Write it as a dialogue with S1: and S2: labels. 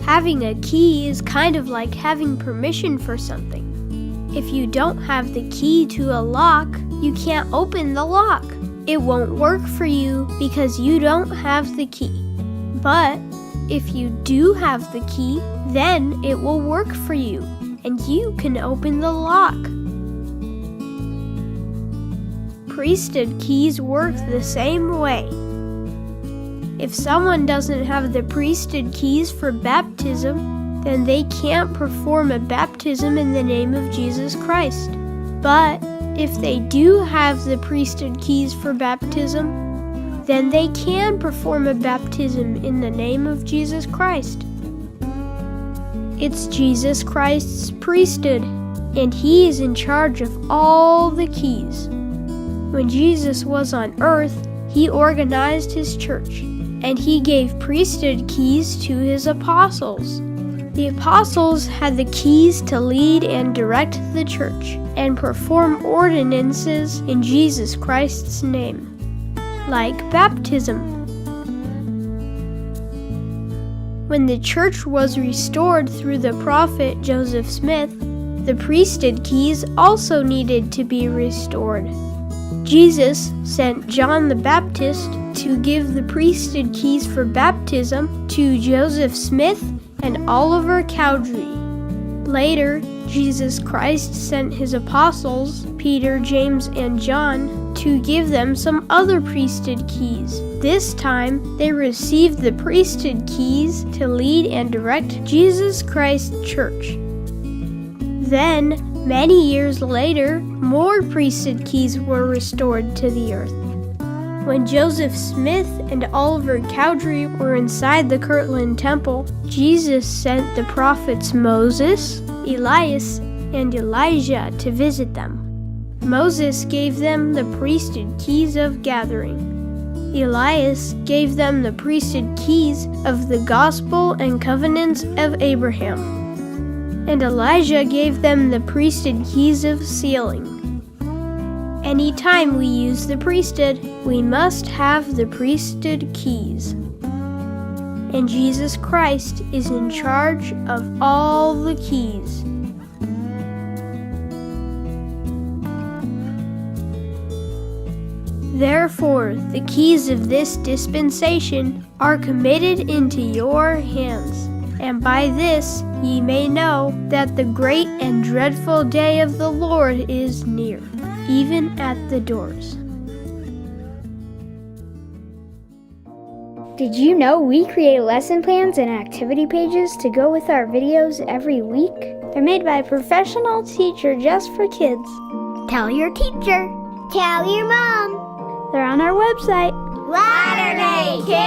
S1: Having a key is kind of like having permission for something. If you don't have the key to a lock, you can't open the lock. It won't work for you because you don't have the key. But if you do have the key, then it will work for you, and you can open the lock. Priesthood keys work the same way. If someone doesn't have the priesthood keys for baptism, then they can't perform a baptism in the name of Jesus Christ. But if they do have the priesthood keys for baptism, then they can perform a baptism in the name of Jesus Christ. It's Jesus Christ's priesthood, and He is in charge of all the keys. When Jesus was on earth, He organized His church, and He gave priesthood keys to His apostles. The apostles had the keys to lead and direct the church and perform ordinances in Jesus Christ's name, like baptism. When the church was restored through the prophet Joseph Smith, the priesthood keys also needed to be restored. Jesus sent John the Baptist to give the priesthood keys for baptism to Joseph Smith and Oliver Cowdery. Later, Jesus Christ sent His apostles, Peter, James, and John, to give them some other priesthood keys. This time, they received the priesthood keys to lead and direct Jesus Christ's church. Then, many years later, more priesthood keys were restored to the earth. When Joseph Smith and Oliver Cowdery were inside the Kirtland Temple, Jesus sent the prophets Moses, Elias, and Elijah to visit them. Moses gave them the priesthood keys of gathering. Elias gave them the priesthood keys of the gospel and covenants of Abraham. And Elijah gave them the priesthood keys of sealing. Anytime we use the priesthood, we must have the priesthood keys. And Jesus Christ is in charge of all the keys. Therefore, the keys of this dispensation are committed into your hands. And by this ye may know that the great and dreadful day of the Lord is near, even at the doors.
S2: Did you know we create lesson plans and activity pages to go with our videos every week? They're made by a professional teacher just for kids. Tell your teacher.
S3: Tell your mom.
S2: They're on our website.
S3: Latter-day Kids.